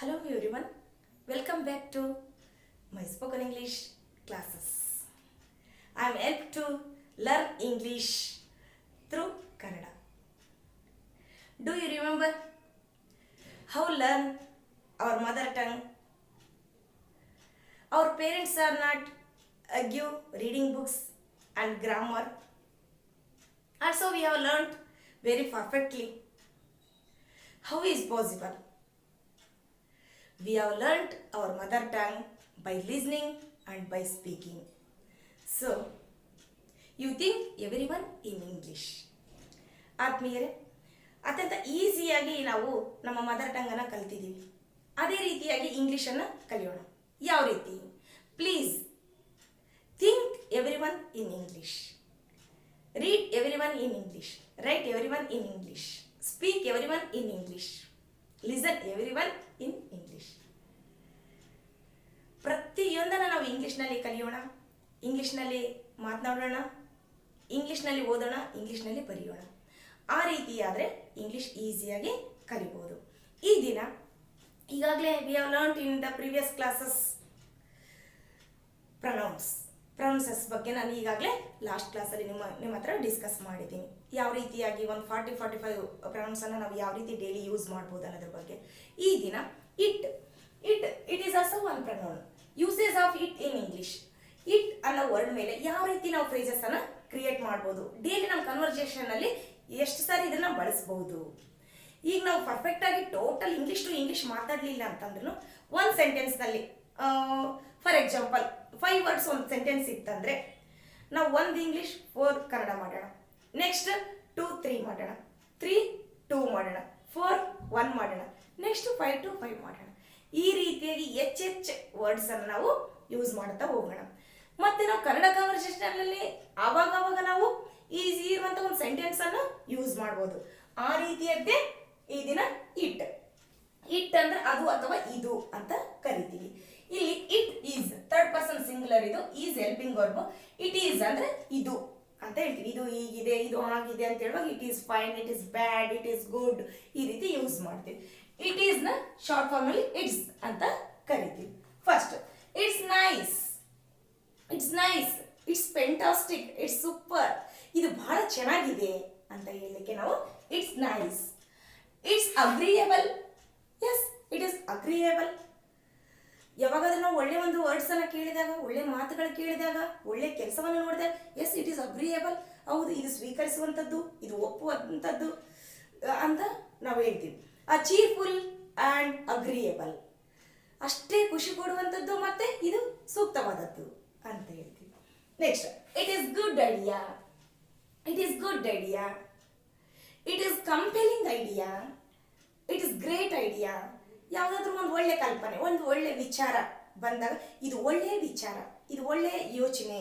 Hello everyone, welcome back to my spoken English classes. I am helped to learn English through Kannada. Do you remember how learn our mother tongue? Our parents are not give reading books and grammar. Also we have learnt very perfectly. How is possible? We have learnt our mother tongue by listening and by speaking. So, you think everyone in English. ಆತ್ಮೀಯರೇ, ಅತ್ಯಂತ ಈಸಿಯಾಗಿ ನಾವು ನಮ್ಮ mother ಟಂಗನ್ನು ಕಲ್ತಿದ್ದೀವಿ. ಅದೇ ರೀತಿಯಾಗಿ ಇಂಗ್ಲೀಷನ್ನು ಕಲಿಯೋಣ. ಯಾವ ರೀತಿ? Please think everyone in English, read everyone in English, right everyone in English, speak everyone in English, listen everyone in English. ಪ್ರತಿಯೊಂದನ್ನು ನಾವು ಇಂಗ್ಲೀಷ್ನಲ್ಲಿ ಕಲಿಯೋಣ, ಇಂಗ್ಲೀಷ್ನಲ್ಲಿ ಮಾತನಾಡೋಣ, ಇಂಗ್ಲೀಷ್ನಲ್ಲಿ ಓದೋಣ, ಇಂಗ್ಲೀಷ್ನಲ್ಲಿ ಬರೆಯೋಣ. ಆ ರೀತಿಯಾದರೆ ಇಂಗ್ಲೀಷ್ ಈಸಿಯಾಗಿ ಕಲಿಬೋದು. ಈ ದಿನ ಈಗಾಗಲೇ we have learned in the previous classes pronouns ಬಗ್ಗೆ ನಾನು ಈಗಾಗಲೇ ಲಾಸ್ಟ್ ಕ್ಲಾಸಲ್ಲಿ ನಿಮ್ಮ ಹತ್ರ ಡಿಸ್ಕಸ್ ಮಾಡಿದ್ದೀನಿ. ಯಾವ ರೀತಿಯಾಗಿ ಒಂದು 45 ಪ್ರೊನೌನ್ಸನ್ನು ನಾವು ಯಾವ ರೀತಿ ಡೈಲಿ ಯೂಸ್ ಮಾಡ್ಬೋದು ಅನ್ನೋದ್ರ ಬಗ್ಗೆ. ಈ ದಿನ it is also one pronoun. Usage of it in English. It ಅನ್ನೋ ವರ್ಡ್ ಮೇಲೆ ಯಾವ ರೀತಿ ನಾವು ಫ್ರೇಸಸ್ಸನ್ನು ಕ್ರಿಯೇಟ್ ಮಾಡ್ಬೋದು, ಡೈಲಿ ನಮ್ಮ ಕನ್ವರ್ಸೇಷನಲ್ಲಿ ಎಷ್ಟು ಸಾರಿ ಇದನ್ನು ಬಳಸ್ಬೋದು. ಈಗ ನಾವು ಪರ್ಫೆಕ್ಟಾಗಿ ಟೋಟಲ್ ಇಂಗ್ಲೀಷ್ ಟು ಇಂಗ್ಲೀಷ್ ಮಾತಾಡಲಿಲ್ಲ ಅಂತಂದ್ರೂ ಒಂದು ಸೆಂಟೆನ್ಸ್ನಲ್ಲಿ ಫಾರ್ ಎಕ್ಸಾಂಪಲ್ 5 ವರ್ಡ್ಸ್ ಒಂದು ಸೆಂಟೆನ್ಸ್ ಇತ್ತಂದರೆ ನಾವು 1 ಇಂಗ್ಲೀಷ್ 4 ಕನ್ನಡ ಮಾಡೋಣ, ನೆಕ್ಸ್ಟ್ 2 3 ಮಾಡೋಣ, 3 2 ಮಾಡೋಣ, 4 1 ಮಾಡೋಣ, ನೆಕ್ಸ್ಟ್ 5 2 5 ಮಾಡೋಣ. ಈ ರೀತಿಯಾಗಿ ಹೆಚ್ಚೆಚ್ಚು ವರ್ಡ್ಸನ್ನು ನಾವು ಯೂಸ್ ಮಾಡ್ತಾ ಹೋಗೋಣ. ಮತ್ತು ನಾವು ಕನ್ನಡ ಕನ್ವರ್ಸೇಷನಲ್ಲಿ ಆವಾಗ ನಾವು ಈಸಿ ಇರುವಂಥ ಒಂದು ಸೆಂಟೆನ್ಸನ್ನು ಯೂಸ್ ಮಾಡ್ಬೋದು. ಆ ರೀತಿಯದ್ದೇ ಈ ದಿನ ಇಟ್ ಅಂದ್ರೆ ಅದು ಅಥವಾ ಇದು ಅಂತ ಕರಿತೀವಿ. ಇಲ್ಲಿ it is third person singular, ಇದು is helping verb. It is ಅಂದ್ರೆ ಇದು ಅಂತ ಹೇಳ್ತೀವಿ. ಇದು ಹೀಗಿದೆ, ಇದು ಆಗಿದೆ ಅಂತ ಹೇಳುವಾಗ it is fine, it is bad, it is good, ಈ ರೀತಿ ಯೂಸ್ ಮಾಡ್ತೀವಿ. ಇಟ್ ಈಸ್ ನ ಶಾರ್ಟ್ ಫಾರ್ಮ್ ಅಲ್ಲಿ ಇಟ್ಸ್ ಅಂತ ಕರಿತೀವಿ. First it's nice, it's nice, it's fantastic, it's super, ಇದು ಬಹಳ ಚೆನ್ನಾಗಿದೆ ಅಂತ ಹೇಳಲಿಕ್ಕೆ ನಾವು it's nice. It's agreeable, yes it is agreeable. ಯಾವಾಗಾದ್ರೂ ನಾವು ಒಳ್ಳೆ ಒಂದು ವರ್ಡ್ಸ್ ಅನ್ನ ಕೇಳಿದಾಗ, ಒಳ್ಳೆ ಮಾತುಗಳು ಕೇಳಿದಾಗ, ಒಳ್ಳೆ ಕೆಲಸವನ್ನು ನೋಡಿದಾಗ ಎಸ್ ಇಟ್ ಈಸ್ ಅಗ್ರಿಯೇಬಲ್, ಹೌದು ಇದು ಸ್ವೀಕರಿಸುವಂಥದ್ದು, ಇದು ಒಪ್ಪುವಂಥದ್ದು ಅಂತ ನಾವು ಹೇಳ್ತೀವಿ. ಚೀರ್ಫುಲ್ ಆ್ಯಂಡ್ ಅಗ್ರಿಯೇಬಲ್, ಅಷ್ಟೇ ಖುಷಿ ಕೊಡುವಂಥದ್ದು ಮತ್ತೆ ಇದು ಸೂಕ್ತವಾದದ್ದು ಅಂತ ಹೇಳ್ತೀವಿ. Next it is good idea, it is good idea, it is compelling idea, it is great idea. ಯಾವುದಾದ್ರೂ ಒಂದು ಒಳ್ಳೆ ಕಲ್ಪನೆ, ಒಂದು ಒಳ್ಳೆ ವಿಚಾರ ಬಂದಾಗ ಇದು ಒಳ್ಳೆಯ ವಿಚಾರ, ಇದು ಒಳ್ಳೆಯ ಯೋಚನೆ,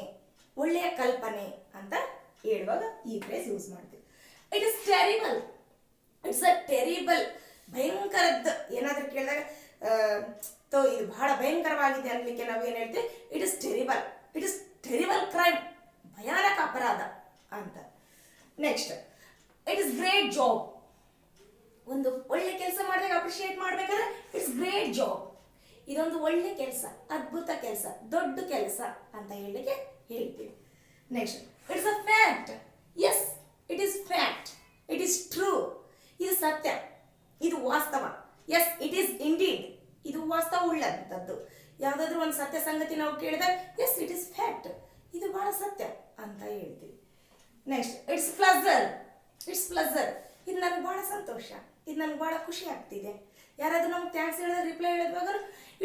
ಒಳ್ಳೆಯ ಕಲ್ಪನೆ ಅಂತ ಹೇಳುವಾಗ ಈ ಫ್ರೇಸ್ ಯೂಸ್ ಮಾಡ್ತೀವಿ. It is terrible, it's a terrible, ಭಯಂಕರದ್ದು ಏನಾದರೂ ಕೇಳಿದಾಗ ಇದು ಬಹಳ ಭಯಂಕರವಾಗಿದೆ ಅನ್ಲಿಕ್ಕೆ ನಾವು ಏನು ಹೇಳ್ತೀವಿ, it is terrible, it is terrible crime, ಭಯಾನಕ ಅಪರಾಧ ಅಂತ. Next it is great job, ಒಂದು ಒಳ್ಳೆ ಕೆಲಸ ಮಾಡಿದಾಗ ಅಪ್ರಿಷಿಯೇಟ್ ಮಾಡಬೇಕಾದ್ರೆ ಇಟ್ಸ್ ಗ್ರೇಟ್ ಜಾಬ್, ಇದೊಂದು ಒಳ್ಳೆ ಕೆಲಸ, ಅದ್ಭುತ ಕೆಲಸ, ದೊಡ್ಡ ಕೆಲಸ ಅಂತ ಹೇಳಲಿಕ್ಕೆ ಹೇಳ್ತೀವಿ. Next it's a fact, yes it is fact, it is true, ಇದು ಸತ್ಯ, ಇದು ವಾಸ್ತವ, ಎಸ್ ಇಟ್ ಈಸ್ ಇಂಡೀಡ್, ಇದು ವಾಸ್ತವ ಉಳ್ಳಂಥದ್ದು. ಯಾವುದಾದ್ರೂ ಒಂದು ಸತ್ಯ ಸಂಗತಿ ನಾವು ಕೇಳಿದಾಗ ಎಸ್ ಇಟ್ ಈಸ್ ಫ್ಯಾಕ್ಟ್, ಇದು ಬಹಳ ಸತ್ಯ ಅಂತ ಹೇಳ್ತೀವಿ. ನೆಕ್ಸ್ಟ್ ಇಟ್ಸ್ ಪ್ಲಸರ್, ಇಟ್ಸ್ ಪ್ಲಸರ್, ಇದು ನನಗೆ ಬಹಳ ಸಂತೋಷ, ಇದು ನನಗೆ ಬಹಳ ಖುಷಿ ಆಗ್ತಿದೆ. ಯಾರಾದರೂ ನಮ್ಗೆ ಥ್ಯಾಂಕ್ಸ್ ಹೇಳಿದಾಗ ರಿಪ್ಲೈ ಹೇಳಿದಾಗ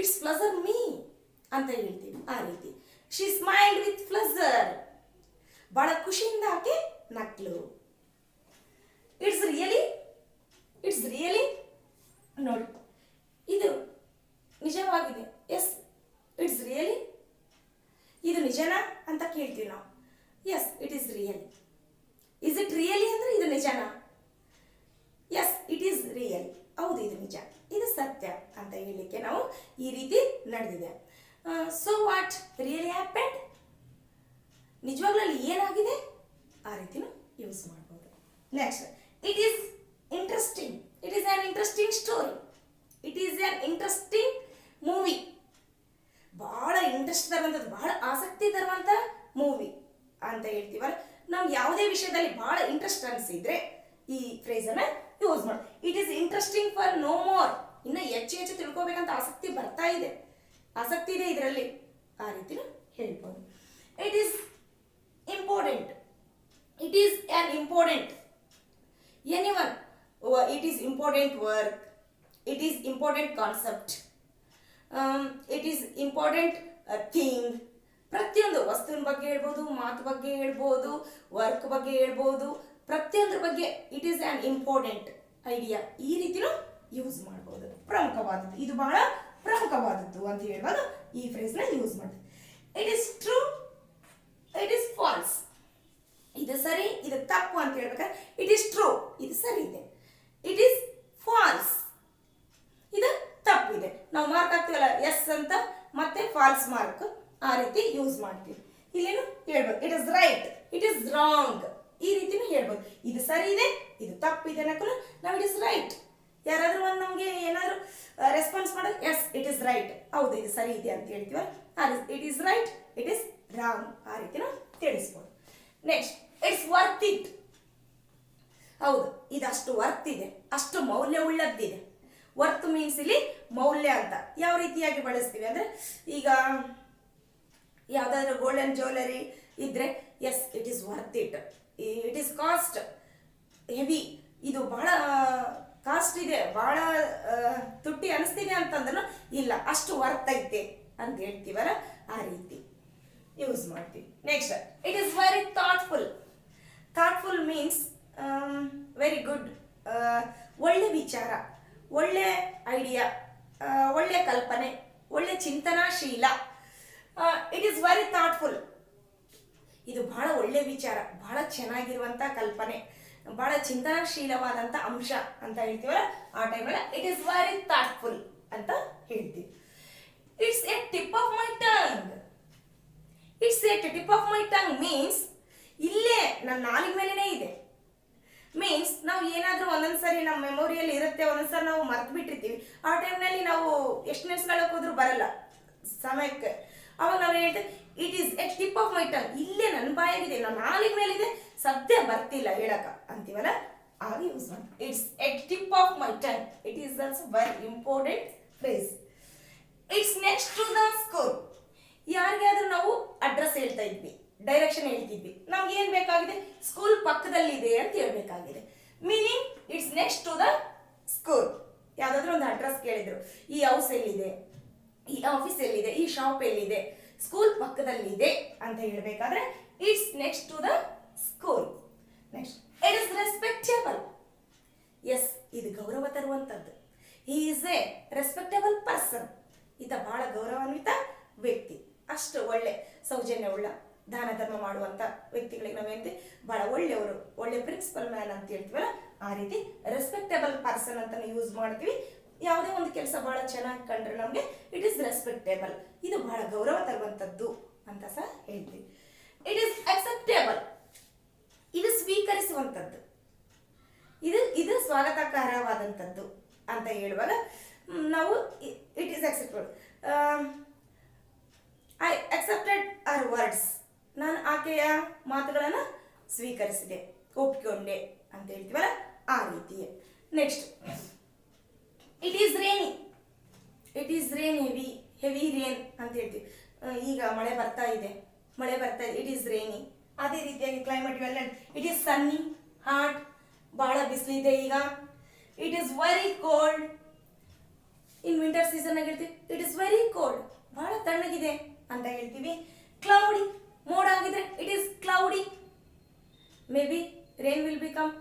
ಇಟ್ಸ್ ಪ್ಲಸರ್ ಮೀ ಅಂತ ಹೇಳ್ತೀವಿ. ಆ ರೀತಿ ಶಿ ಸ್ಮೈಲ್ಡ್ ವಿತ್ ಪ್ಲಸರ್, ಬಹಳ ಖುಷಿಯಿಂದ ಆಕೆ ನಕ್ಲು. ಇಟ್ಸ್ ರಿಯಲಿ, ಇಟ್ಸ್ ರಿಯಲಿ, ನೋಡಿ ಇದು ನಿಜವಾಗಿದೆ, ಎಸ್ ಇಟ್ಸ್ ರಿಯಲಿ, ಇದು ನಿಜನಾ ಅಂತ ಕೇಳ್ತೀವಿ ನಾವು, yes it is really. Is it really ಅಂದರೆ ಇದು ನಿಜನಾ, ಎಸ್ ಇಟ್ ಈಸ್ ರಿಯಲ್, ಹೌದು ಇದು ನಿಜ, ಇದು ಸತ್ಯ ಅಂತ ಹೇಳಲಿಕ್ಕೆ ನಾವು ಈ ರೀತಿ ನಡೆದಿದೆ. ಸೊ ವಾಟ್ ರಿಯಲಿ ಹ್ಯಾಪೆಂಡ್, ನಿಜವಾಗ್ಲೂ ಏನಾಗಿದೆ ಆ ರೀತಿನೂ ಯೂಸ್ ಮಾಡ್ಬೋದು. Next it is interesting, it is on interesting story, it is on interesting movie. ಬಹಳ ಇಂಟ್ರೆಸ್ಟ್ ತರುವಂಥದ್ದು, ಬಹಳ ಆಸಕ್ತಿ ತರುವಂಥ ಮೂವಿ ಅಂತ ಹೇಳ್ತೀವಲ್ಲ. ನಾವು ಯಾವುದೇ ವಿಷಯದಲ್ಲಿ ಬಹಳ ಇಂಟ್ರೆಸ್ಟ್ ಅನಿಸಿದ್ರೆ ಈ ಫ್ರೇಸನ್ನು ಯೂಸ್ ಮಾಡಿ. It is interesting for no more. ಇನ್ನು ಹೆಚ್ಚು ಹೆಚ್ಚು ತಿಳ್ಕೊಬೇಕಂತ ಆಸಕ್ತಿ ಬರ್ತಾ ಇದೆ, ಆಸಕ್ತಿ ಇದೆ ಇದರಲ್ಲಿ, ಆ ರೀತಿ ಹೇಳ್ಬೋದು. It is important. It is on important anyone. It is important work. It is important concept. It is important thing. ಪ್ರತಿಯೊಂದು ವಸ್ತುವಿನ ಬಗ್ಗೆ ಹೇಳ್ಬೋದು, ಮಾತು ಬಗ್ಗೆ ಹೇಳ್ಬೋದು, ವರ್ಕ್ ಬಗ್ಗೆ ಹೇಳ್ಬೋದು, ಪ್ರತಿಯೊಂದ್ರ ಬಗ್ಗೆ it is on important idea, ಈ ರೀತಿನೂ ಯೂಸ್ ಮಾಡ್ಬೋದು. ಪ್ರಮುಖವಾದದ್ದು, ಇದು ಬಹಳ ಪ್ರಮುಖವಾದದ್ದು ಅಂತ ಹೇಳುವಾಗ ಈ ಫ್ರೇಸ್ನ ಯೂಸ್ ಮಾಡ್ತೀವಿ. It is true. It is false. ಇದು ಸರಿ, ಇದು ತಪ್ಪು ಅಂತ ಹೇಳ್ಬೇಕಾದ್ರೆ ಇಟ್ ಈಸ್ ಟ್ರೂ, ಇದು ಸರಿ ಇದೆ. ಇಟ್ ಈಸ್ ಫಾಲ್ಸ್, ಇದು ತಪ್ಪಿದೆ. ನಾವು ಮಾರ್ಕ್ ಹಾಕ್ತೀವಲ್ಲ ಎಸ್ ಅಂತ, ಮತ್ತೆ ಫಾಲ್ಸ್ ಮಾರ್ಕ್, ಆ ರೀತಿ ಯೂಸ್ ಮಾಡ್ತೀವಿ. ಇಲ್ಲೇನು ಹೇಳ್ಬೋದು, it is right, it is wrong, ಈ ರೀತಿನೂ ಹೇಳ್ಬೋದು. ಇದು ಸರಿ ಇದೆ, ಇದು ತಪ್ಪಿದೆ ಅನ್ನೋಕ್ಕೂ ನಾವು ಇಟ್ ಇಸ್ ರೈಟ್. ಯಾರಾದರೂ ಒಂದು ನಮಗೆ ಏನಾದರೂ ರೆಸ್ಪಾನ್ಸ್ ಮಾಡೋದು, ಎಸ್ ಇಟ್ ಇಸ್ ರೈಟ್, ಹೌದು ಇದು ಸರಿ ಇದೆ ಅಂತ ಹೇಳ್ತೀವಲ್ಲ, it is right, it is wrong, ಆ ರೀತಿನೂ ತಿಳಿಸ್ಬೋದು. Next, it's worth it. ಹೌದು ಇದು ಅಷ್ಟು ವರ್ತ್ ಇದೆ, ಅಷ್ಟು ಮೌಲ್ಯವುಳ್ಳದ್ದಿದೆ. ವರ್ತ್ ಮೀನ್ಸ್ ಇಲ್ಲಿ ಮೌಲ್ಯ ಅಂತ. ಯಾವ ರೀತಿಯಾಗಿ ಬಳಸ್ತೀವಿ ಅಂದರೆ, ಈಗ ಯಾವುದಾದ್ರೂ ಗೋಲ್ಡನ್ ಜ್ಯುವೆಲರಿ ಇದ್ರೆ yes it is worth it. It is cost heavy, ಇದು ಬಹಳ ಕಾಸ್ಟ್ ಇದೆ, ಬಹಳ ತುಟ್ಟಿ ಅನಿಸ್ತಿದೆ ಅಂತಂದ್ರೂ ಇಲ್ಲ, ಅಷ್ಟು ವರ್ತ್ ಐತೆ ಅಂತ ಹೇಳ್ತೀವಲ್ಲ, ಆ ರೀತಿ ಯೂಸ್ ಮಾಡ್ತೀವಿ. Next, it is very thoughtful. Thoughtful means very good, ಒಳ್ಳೆ ವಿಚಾರ, ಒಳ್ಳೆ ಐಡಿಯಾ, ಒಳ್ಳೆ ಕಲ್ಪನೆ, ಒಳ್ಳೆ ಚಿಂತನಾಶೀಲ. It is very thoughtful. ಇದು ಬಹಳ ಒಳ್ಳೆ ವಿಚಾರ, ಬಹಳ ಚೆನ್ನಾಗಿರುವಂಥ ಕಲ್ಪನೆ, ಬಹಳ ಚಿಂತನಾಶೀಲವಾದಂಥ ಅಂಶ ಅಂತ ಹೇಳ್ತೀವಲ್ಲ, ಆ ಟೈಮಲ್ಲಿ ಇಟ್ ಈಸ್ ವೆರಿ ಥಾಟ್ಫುಲ್ ಅಂತ ಹೇಳ್ತೀವಿ. It's a tip of my tongue. It's a tip of my tongue means ಇಲ್ಲೇ ನನ್ನ ನಾಲಿಗೆ ಮೇಲೇನೆ ಇದೆ. ಮೀನ್ಸ್ ನಾವು ಏನಾದರೂ ಒಂದೊಂದ್ಸರಿ ನಮ್ಮ ಮೆಮೊರಿಯಲ್ಲಿ ಇರುತ್ತೆ, ಒಂದೊಂದ್ಸರಿ ನಾವು ಮರ್ತು ಬಿಟ್ಟಿರ್ತೀವಿ. ಆ ಟೈಮ್ನಲ್ಲಿ ನಾವು ಎಷ್ಟು ನೆನೆಸ್ಕೊಳ್ಳೋಕೆ ಹೋದ್ರೂ ಬರಲ್ಲ ಸಮಯಕ್ಕೆ. ಅವಾಗ ನಾವು ಹೇಳ್ತೇವೆ it is A tip of my tongue, ಇಲ್ಲೇ ನನ್ನ ಬಾಯಾಗಿದೆ, ನನ್ನ ನಾಲಿಗೆ ಮೇಲಿದೆ, ಸದ್ಯ ಬರ್ತಿಲ್ಲ ಹೇಳಕ ಅಂತೀವಲ್ಲ, ಆಗ ಯೂಸ್ ಮಾಡಿ. It's a tip of my tongue. It is also very important phrase. It's next to the school. ಯಾರಿಗಾದ್ರೂ ನಾವು ಅಡ್ರೆಸ್ ಹೇಳ್ತಾ ಇದ್ವಿ, ಡೈರೆಕ್ಷನ್ ಹೇಳ್ತಿದ್ವಿ, ನಮ್ಗೆ ಏನ್ ಬೇಕಾಗಿದೆ, ಸ್ಕೂಲ್ ಪಕ್ಕದಲ್ಲಿದೆ ಅಂತ ಹೇಳ್ಬೇಕಾಗಿದೆ. Meaning it's next to the school. ಯಾವ್ದಾದ್ರು ಒಂದು ಅಡ್ರೆಸ್ ಕೇಳಿದ್ರು, ಈ ಹೌಸ್ ಎಲ್ಲಿದೆ, ಈ ಆಫೀಸ್ ಎಲ್ಲಿದೆ, ಈ ಶಾಪ್ ಎಲ್ಲಿದೆ, ಸ್ಕೂಲ್ ಪಕ್ಕದಲ್ಲಿದೆ ಅಂತ ಹೇಳ್ಬೇಕಾದ್ರೆ it's next to the school. Next, it is respectable. Yes ಇದು ಗೌರವ ತರುವಂಥದ್ದು. He is a respectable person. ಈತ ಬಹಳ ಗೌರವಾನ್ವಿತ ವ್ಯಕ್ತಿ, ಅಷ್ಟು ಒಳ್ಳೆ ಸೌಜನ್ಯವುಳ್ಳ, ದಾನ ಧರ್ಮ ಮಾಡುವಂಥ ವ್ಯಕ್ತಿಗಳಿಗೆ ನಾವೇಂತೀವಿ ಬಹಳ ಒಳ್ಳೆಯವರು, ಒಳ್ಳೆ ಪ್ರಿನ್ಸಿಪಲ್ ಮ್ಯಾನ್ ಅಂತ ಹೇಳ್ತೀವಲ್ಲ, ಆ ರೀತಿ ರೆಸ್ಪೆಕ್ಟೇಬಲ್ ಪರ್ಸನ್ ಅಂತ ಯೂಸ್ ಮಾಡ್ತೀವಿ. ಯಾವುದೇ ಒಂದು ಕೆಲಸ ಬಹಳ ಚೆನ್ನಾಗಿ ಕಂಡ್ರೆ ನಮಗೆ ಇಟ್ ಈಸ್ ರೆಸ್ಪೆಕ್ಟೇಬಲ್, ಇದು ಬಹಳ ಗೌರವ ತರುವಂಥದ್ದು ಅಂತ ಸಹ ಹೇಳ್ತೀವಿ. ಇಟ್ ಈಸ್ ಅಕ್ಸೆಪ್ಟೇಬಲ್, ಇದು ಸ್ವೀಕರಿಸುವಂಥದ್ದು, ಇದು ಸ್ವಾಗತಕಾರವಾದಂಥದ್ದು ಅಂತ ಹೇಳುವಾಗ ನಾವು it is acceptable. I accepted our words. ನಾನು ಆಕೆಯ ಮಾತುಗಳನ್ನು ಸ್ವೀಕರಿಸಿದೆ, ಒಪ್ಪಿಕೊಂಡೆ ಅಂತ ಹೇಳ್ತೀವಲ್ಲ, ಆ ರೀತಿಯೇ. Next, it is rainy. It is rain, heavy rain ಅಂತ ಹೇಳ್ತೀವಿ. ಈಗ ಮಳೆ ಬರ್ತಾ ಇದೆ, ಇಟ್ ಈಸ್ ರೇನಿ. ಅದೇ ರೀತಿಯಾಗಿ ಕ್ಲೈಮೇಟ್ ಇವೆಲ್ಲ ಇಟ್ ಈಸ್ ಸನ್ನಿ, ಹಾಟ್, ಬಹಳ ಬಿಸಿಲಿದೆ ಈಗ. It is very cold. In winter season ಆಗಿ ಹೇಳ್ತೀವಿ ಇಟ್ ಈಸ್ ವೆರಿ ಕೋಲ್ಡ್, ಬಹಳ ತಣ್ಣಗಿದೆ ಅಂತ ಹೇಳ್ತೀವಿ. ಕ್ಲೌಡಿ, ಮೋಡ ಆಗಿದ್ರೆ it is cloudy. May be rain will become,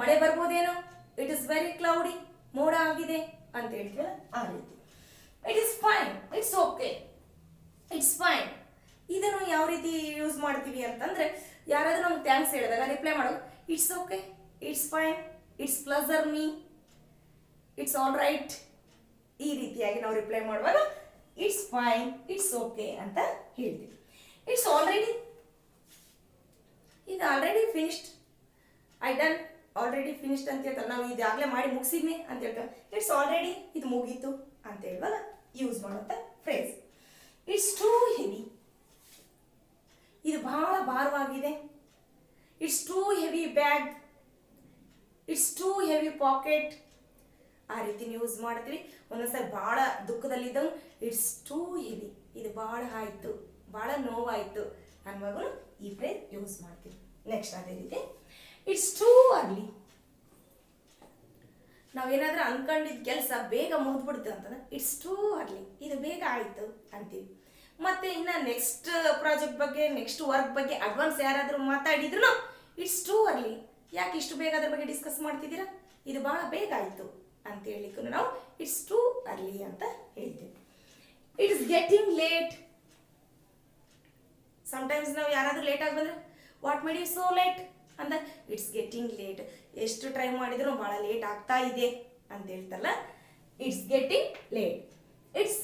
ಮಳೆ ಬರ್ಬೋದೇನೋ, ಇಟ್ ಈಸ್ ವೆರಿ ಕ್ಲೌಡಿ, ಮೋಡ ಆಗಿದೆ ಅಂತ ಹೇಳ್ತೀವಲ್ಲ, ಆ ರೀತಿ. It is fine, it's okay, it's fine. ಇದನ್ನು ಯಾವ ರೀತಿ ಯೂಸ್ ಮಾಡ್ತೀವಿ ಅಂತಂದ್ರೆ, ಯಾರಾದ್ರೂ ನಮ್ಗೆ ಥ್ಯಾಂಕ್ಸ್ ಹೇಳಿದಾಗ ರಿಪ್ಲೈ ಮಾಡೋದು it's okay, it's fine, it's ಪ್ಲಸರ್ me, it's all right. ಈ ರೀತಿಯಾಗಿ ನಾವು ರಿಪ್ಲೈ ಮಾಡುವಾಗ ಇಟ್ಸ್ ಫೈನ್, ಇಟ್ಸ್ ಓಕೆ ಅಂತ ಹೇಳ್ತೀವಿ. ಇಟ್ಸ್ ಆಲ್ರೆಡಿ, ಇದು already finished, I done, already finished ಅಂತ ಹೇಳ್ತಾರೆ. ನಾವು ಇದಾಗಲೇ ಮಾಡಿ ಮುಗಿಸಿದ್ನಿ ಅಂತ ಹೇಳ್ತಾರೆ. ಇಟ್ಸ್ ಆಲ್ರೆಡಿ, ಇದು ಮುಗೀತು ಅಂತ ಹೇಳುವಾಗ ಯೂಸ್ ಮಾಡುವಂಥ ಫ್ರೇಸ್. ಇಟ್ಸ್ ಟೂ ಹೆವಿ, ಇದು ಬಹಳ ಭಾರವಾಗಿದೆ. It's too heavy bag, it's too heavy pocket, ಆ ರೀತಿ ಯೂಸ್ ಮಾಡ್ತೀವಿ. ಒಂದೊಂದ್ಸರಿ ಭಾಳ ದುಃಖದಲ್ಲಿದ್ದವು ಇಟ್ಸ್ ಟೂ ಹೆವಿ, ಇದು ಭಾಳ ಆಯಿತು, ಭಾಳ ನೋವಾಯಿತು ಅನ್ನುವಾಗಲೂ ಈ ಫ್ರೇಸ್ ಯೂಸ್ ಮಾಡ್ತೀವಿ. ನೆಕ್ಸ್ಟ್ ಅದೇ ರೀತಿ ಇಟ್ಸ್ ಟೂ ಅರ್ಲಿ, ನಾವೇನಾದ್ರೂ ಅನ್ಕೊಂಡಿದ್ದ ಕೆಲಸ ಬೇಗ ಮುಗಿದ್ಬಿಡ್ತು ಅಂತಂದ್ರೆ ಇಟ್ಸ್ ಟೂ ಅರ್ಲಿ, ಇದು ಬೇಗ ಆಯಿತು ಅಂತೀವಿ. ಮತ್ತೆ ಇನ್ನು ನೆಕ್ಸ್ಟ್ ಪ್ರಾಜೆಕ್ಟ್ ಬಗ್ಗೆ, ನೆಕ್ಸ್ಟ್ ವರ್ಕ್ ಬಗ್ಗೆ ಅಡ್ವಾನ್ಸ್ ಯಾರಾದರೂ ಮಾತಾಡಿದ್ರು ಇಟ್ಸ್ ಟೂ ಅರ್ಲಿ, ಯಾಕೆ ಇಷ್ಟು ಬೇಗ ಅದ್ರ ಬಗ್ಗೆ ಡಿಸ್ಕಸ್ ಮಾಡ್ತಿದ್ದೀರಾ, ಇದು ಭಾಳ ಬೇಗ ಆಯಿತು ಅಂತ ಹೇಳಿಕ್ಕೂ ನಾವು ಇಟ್ಸ್ ಟೂ ಅರ್ಲಿ ಅಂತ ಹೇಳ್ತೀವಿ. It is getting late, sometimes ನಾವು ಯಾರಾದರೂ ಲೇಟ್ ಆಗಿ ಬಂದರೆ what made you so late ಅಂದ ಇಟ್ಸ್ ಗೆಟಿಂಗ್ ಲೇಟ್, ಎಷ್ಟು ಟ್ರೈ ಮಾಡಿದ್ರು ಭಾಳ ಲೇಟ್ ಆಗ್ತಾ ಇದೆ ಅಂತ ಹೇಳ್ತಾರಲ್ಲ, it's getting late. It's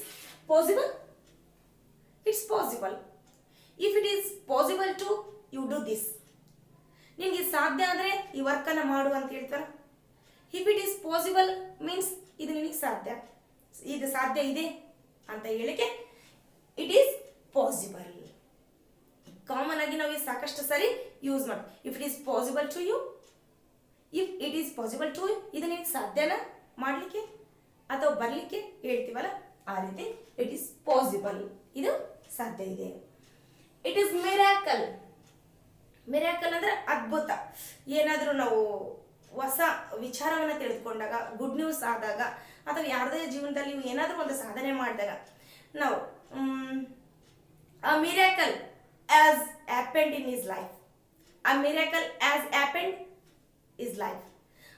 possible, it's possible, if it is possible to you do this, ನಿನಗೆ ಸಾಧ್ಯ ಆದರೆ ಈ ವರ್ಕನ್ನು ಮಾಡು ಅಂತ ಹೇಳ್ತಾರೆ. If it is possible means ಇದು ನಿನಗೆ ಸಾಧ್ಯ, ಇದು ಸಾಧ್ಯ ಇದೆ ಅಂತ ಹೇಳಿಕೆ ಇಟ್ ಈಸ್ ಪಾಸಿಬಲ್. ಕಾಮನ್ ಆಗಿ ನಾವು ಸಾಕಷ್ಟು ಸರಿ ಯೂಸ್ ಮಾಡಿ. If it is possible to you, if it is possible to you, ಇದು ನಿನಗೆ ಸಾಧ್ಯನ ಮಾಡಲಿಕ್ಕೆ ಅಥವಾ ಬರಲಿಕ್ಕೆ ಹೇಳ್ತೀವಲ್ಲ, ಆ ರೀತಿ ಇಟ್ ಈಸ್ ಪಾಸಿಬಲ್, ಇದು ಸಾಧ್ಯ ಇದೆ. ಇಟ್ ಈಸ್ ಮಿರಾಕಲ್, ಮಿರಾಕಲ್ ಅಂದ್ರೆ ಅದ್ಭುತ. ಏನಾದರೂ ನಾವು ಹೊಸ ವಿಚಾರವನ್ನು ತಿಳಿದುಕೊಂಡಾಗ, ಗುಡ್ ನ್ಯೂಸ್ ಆದಾಗ, ಅಥವಾ ಯಾರದೇ ಜೀವನದಲ್ಲಿ ಏನಾದರೂ ಒಂದು ಸಾಧನೆ ಮಾಡಿದಾಗ ನಾವು a miracle as happened in his life, a miracle as happened is life,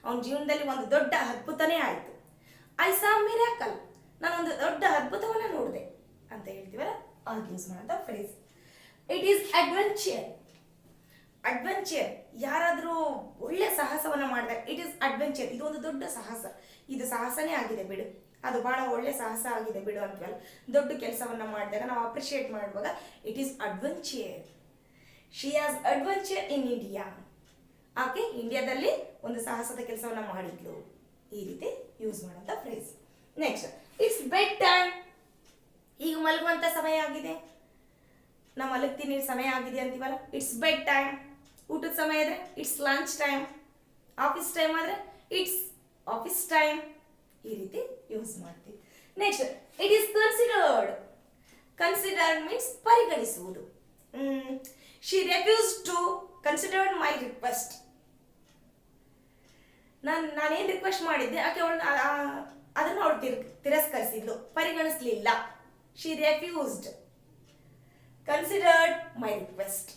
ಅವನ ಜೀವನದಲ್ಲಿ ಒಂದು ದೊಡ್ಡ ಅದ್ಭುತನೇ ಆಯಿತು. ಐ ಸಾ ಮಿರಾಕಲ್, ನಾನೊಂದು ದೊಡ್ಡ ಅದ್ಭುತವನ್ನು ನೋಡಿದೆ ಅಂತ ಹೇಳ್ತೀವಲ್ಲ, ಆಗ ಯೂಸ್ ಮಾಡೋಂಥ phrase. It is adventure, adventure ಯಾರಾದರೂ ಒಳ್ಳೆ ಸಾಹಸವನ್ನು ಮಾಡಿದಾಗ ಇಟ್ ಈಸ್ ಅಡ್ವೆಂಚರ್, ಇದು ಒಂದು ದೊಡ್ಡ ಸಾಹಸ, ಇದು ಸಾಹಸನೇ ಆಗಿದೆ ಬಿಡು, ಅದು ಭಾಳ ಒಳ್ಳೆ ಸಾಹಸ ಆಗಿದೆ ಬಿಡು ಅಂತವಲ್ಲ, ದೊಡ್ಡ ಕೆಲಸವನ್ನು ಮಾಡಿದಾಗ ನಾವು ಅಪ್ರಿಷಿಯೇಟ್ ಮಾಡುವಾಗ it is adventure. She has adventure in India, ಆಕೆ ಇಂಡಿಯಾದಲ್ಲಿ ಒಂದು ಸಾಹಸದ ಕೆಲಸವನ್ನು ಮಾಡಿದ್ಲು, ಈ ರೀತಿ ಯೂಸ್ ಮಾಡೋಂಥ phrase. Next it's bed time, ಈಗ ಮಲಗುವಂಥ ಸಮಯ ಆಗಿದೆ, ನಾವು ಮಲಗ್ತೀನಿ ಸಮಯ ಆಗಿದೆ ಅಂತೀವಲ್ಲ, ಇಟ್ಸ್ ಬೆಡ್ ಟೈಮ್. ಊಟದ ಸಮಯ ಆದರೆ it's lunch time, office time ಆದರೆ ಇಟ್ಸ್ ಆಫೀಸ್ ಟೈಮ್, ಈ ರೀತಿ ಯೂಸ್ ಮಾಡ್ತೀವಿ. Next it is considered, considered means ಪರಿಗಣಿಸುವುದು. She refuse to considered my request, ನಾನೇನು ರಿಕ್ವೆಸ್ಟ್ ಮಾಡಿದ್ದೆ ಆಕೆ ಅದನ್ನು ಅವಳು ತಿರಸ್ಕರಿಸಿದ್ಲು, ಪರಿಗಣಿಸಲಿಲ್ಲ. She refused considered my request,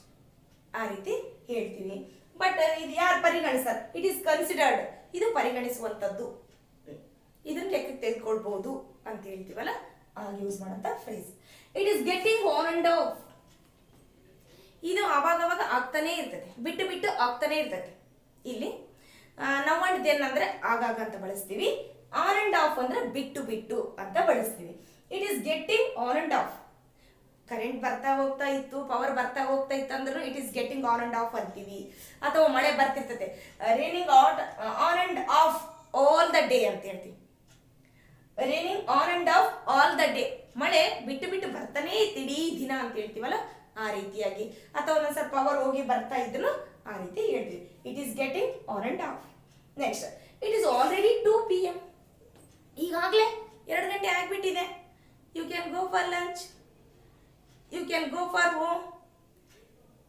ಆ ರೀತಿ ಹೇಳ್ತೀವಿ. ಬಟ್ ಇದು ಯಾರು ಪರಿಗಣಿಸ್ತಾರೆ, ಇಟ್ ಈಸ್ ಕನ್ಸಿಡರ್ಡ್, ಇದು ಪರಿಗಣಿಸುವಂಥದ್ದು, ಇದನ್ನು ಲೆಕ್ಕಕ್ಕೆ ತೆಗೆದುಕೊಳ್ಬಹುದು ಅಂತ ಹೇಳ್ತೀವಲ್ಲ, ಆಗ ಯೂಸ್ ಮಾಡೋಂಥ phrase. It is getting on and of, ಇದು ಆವಾಗವಾಗ ಆಗ್ತಾನೇ ಇರ್ತದೆ, ಬಿಟ್ಟು ಬಿಟ್ಟು ಆಗ್ತಾನೆ ಇರ್ತದೆ. ಇಲ್ಲಿ ನಾವು ಏನಂದ್ರೆ ಆಗಾಗ ಅಂತ ಬಳಸ್ತೀವಿ, ಆನ್ ಅಂಡ್ ಆಫ್ ಅಂದ್ರೆ ಬಿಟ್ಟು ಬಿಟ್ಟು ಅಂತ ಬಳಸ್ತೀವಿ. It is getting on and off, current ಬರ್ತಾ ಹೋಗ್ತಾ ಇತ್ತು, ಪವರ್ ಬರ್ತಾ ಹೋಗ್ತಾ ಇತ್ತು ಅಂದ್ರೂ it is getting on and off ಅಂತೀವಿ. ಅಥವಾ ಮಳೆ ಬರ್ತಿರ್ತದೆ, raining on and off all the day ಅಂತ ಹೇಳ್ತೀವಿ. Raining on and off all the day, ಮಳೆ ಬಿಟ್ಟು ಬಿಟ್ಟು ಬರ್ತಾನೆ ಇತ್ತು ಇಡೀ ದಿನ ಅಂತ ಹೇಳ್ತೀವಲ್ಲ, ಆ ರೀತಿಯಾಗಿ. ಅಥವಾ ಒಂದೊಂದ್ಸಲ ಪವರ್ ಹೋಗಿ ಬರ್ತಾ ಇದ್ರು ಆ ರೀತಿ ಹೇಳ್ತೀವಿ. It is getting on and off. Next it is already 2 PM, ಈಗಾಗಲೇ 2 ಗಂಟೆ ಆಗಿಬಿಟ್ಟಿದೆ. You can go for lunch, you can go for home.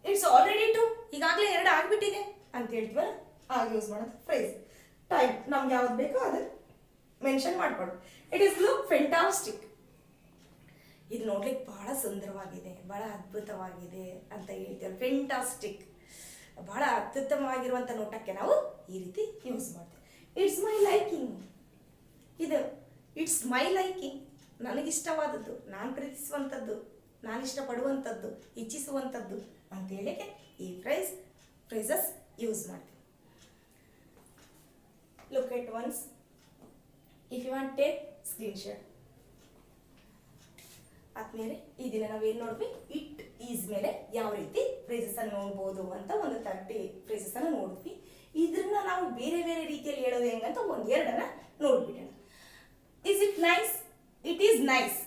It's already 2, ಈಗಾಗಲೇ 2 ಆಗಿಬಿಟ್ಟಿದೆ ಅಂತ ಹೇಳ್ತೀವಲ್ಲ, ಆಗ ಯೂಸ್ ಮಾಡೋದು ಫ್ರೇಸ್. ಟೈಮ್ ನಮ್ಗೆ ಯಾವ್ದು ಬೇಕೋ ಅದು ಮೆನ್ಷನ್ ಮಾಡ್ಕೊಡು. ಇಟ್ ಈಸ್ ಲುಕ್ ಫೆಂಟಾಸ್ಟಿಕ್, ಇದು ನೋಡ್ಲಿಕ್ಕೆ ಬಹಳ ಸುಂದರವಾಗಿದೆ, ಬಹಳ ಅದ್ಭುತವಾಗಿದೆ ಅಂತ ಹೇಳ್ತೀವಿ. ಫೆಂಟಾಸ್ಟಿಕ್, ಬಹಳ ಅತ್ಯುತ್ತಮವಾಗಿರುವಂಥ ನೋಟಕ್ಕೆ ನಾವು ಈ ರೀತಿ ಯೂಸ್ ಮಾಡ್ತೀವಿ. ಇಟ್ಸ್ ಮೈ ಲೈಕಿಂಗ್, ಇದು ಇಟ್ಸ್ ಮೈ ಲೈಕಿಂಗ್, ನನಗಿಷ್ಟವಾದದ್ದು, ನಾನು ಪ್ರೀತಿಸುವಂಥದ್ದು, ನಾನು ಇಷ್ಟಪಡುವಂಥದ್ದು, ಇಚ್ಛಿಸುವಂಥದ್ದು ಅಂತ ಹೇಳಿಕೆ ಈ ಫ್ರೇಸಸ್ ಯೂಸ್ ಮಾಡ್ತೀವಿ. Look at once, if you want take screenshot. ಆದ್ಮೇಲೆ ಈ ದಿನ ನಾವೇನು ನೋಡ್ವಿ, ಇಟ್ ಈಸ್ ಮೇಲೆ ಯಾವ ರೀತಿ ಫ್ರೇಸಸ್ ಅನ್ನು ನೋಡ್ಬೋದು ಅಂತ ಒಂದು 30 ಫ್ರೇಸಸ್ ಅನ್ನು ನೋಡಿದ್ವಿ. ಇದನ್ನ ನಾವು ಬೇರೆ ಬೇರೆ ರೀತಿಯಲ್ಲಿ ಹೇಳೋದು ಹೆಂಗಂತ 1-2 ನೋಡ್ಬಿಡೋಣ. Is it nice, it is nice,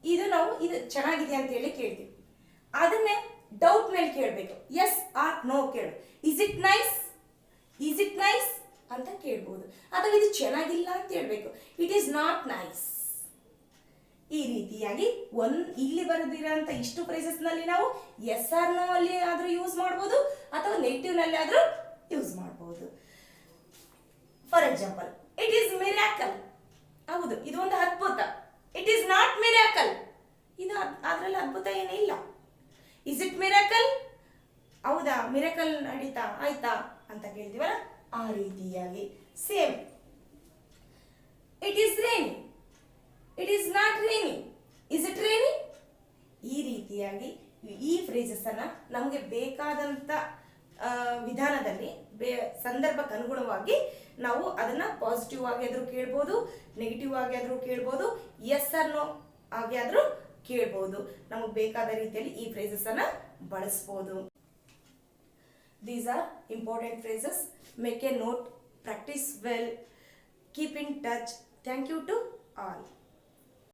ಇದು ನಾವು ಇದು ಚೆನ್ನಾಗಿದೆ ಅಂತ ಹೇಳಿ ಕೇಳ್ತೀವಿ. ಅದನ್ನೇ ಡೌಟ್ ಮೇಲೆ ಕೇಳಬೇಕು, ಎಸ್ ಆರ್ ನೋ ಕೇಳಬೇಕು. Is it nice, is it nice ಅಂತ ಕೇಳ್ಬೋದು. ಅಥವಾ ಇದು ಚೆನ್ನಾಗಿಲ್ಲ ಅಂತ ಹೇಳ್ಬೇಕು, ಇಟ್ ಈಸ್ ನಾಟ್ ನೈಸ್. ಈ ರೀತಿಯಾಗಿ ಇಲ್ಲಿ ಬರೆದಿರೋಂಥ ಇಷ್ಟು phrases ನಲ್ಲಿ ನಾವು ಎಸ್ ಆರ್ ನೋ ಅಲ್ಲಿ ಆದ್ರೂ ಯೂಸ್ ಮಾಡ್ಬೋದು ಅಥವಾ ನೆಗೆಟಿವ್ ನಲ್ಲಿ ಆದ್ರೂ ಯೂಸ್ ಮಾಡ್ಬೋದು. For example, it is miracle, ಹೌದು ಇದು ಒಂದು ಅದ್ಭುತ. ಇಟ್ ಈಸ್ ನಾಟ್ ಮಿರಾಕಲ್, ಇದು ಅದ್ರಲ್ಲಿ ಅದ್ಭುತ ಏನಿಲ್ಲ. ಇಸ್ ಇಟ್ ಮಿರಾಕಲ್, ಹೌದಾ ಮಿರಾಕಲ್ ನಡೀತಾ ಆಯ್ತಾ ಅಂತ ಕೇಳ್ತೀವಲ್ಲ, ಆ ರೀತಿಯಾಗಿ. Same, it is rainy, it is not rainy, is it rainy. ಈ ರೀತಿಯಾಗಿ ಈ ಫ್ರೇಸಸ್ ಅನ್ನ ನಮಗೆ ಬೇಕಾದಂತ ವಿಧಾನದಲ್ಲಿ ಸಂದರ್ಭಕ್ಕೆ ಅನುಗುಣವಾಗಿ ನಾವು ಅದನ್ನ ಪಾಸಿಟಿವ್ ಆಗಿ ಆದ್ರೂ ಕೇಳ್ಬೋದು, ನೆಗೆಟಿವ್ ಆಗಿ ಆದ್ರೂ ಕೇಳ್ಬೋದು, ಎಸ್ ಆರ್ ನೋ ಆಗಿ ಆದ್ರೂ ಕೇಳ್ಬೋದು. ನಮಗೆ ಬೇಕಾದ ರೀತಿಯಲ್ಲಿ ಈ ಫ್ರೇಸಸ್ ಅನ್ನ ಬಳಸ್ಬೋದು. These are important phrases. Make a note, practice well, keep in touch. Thank you to all.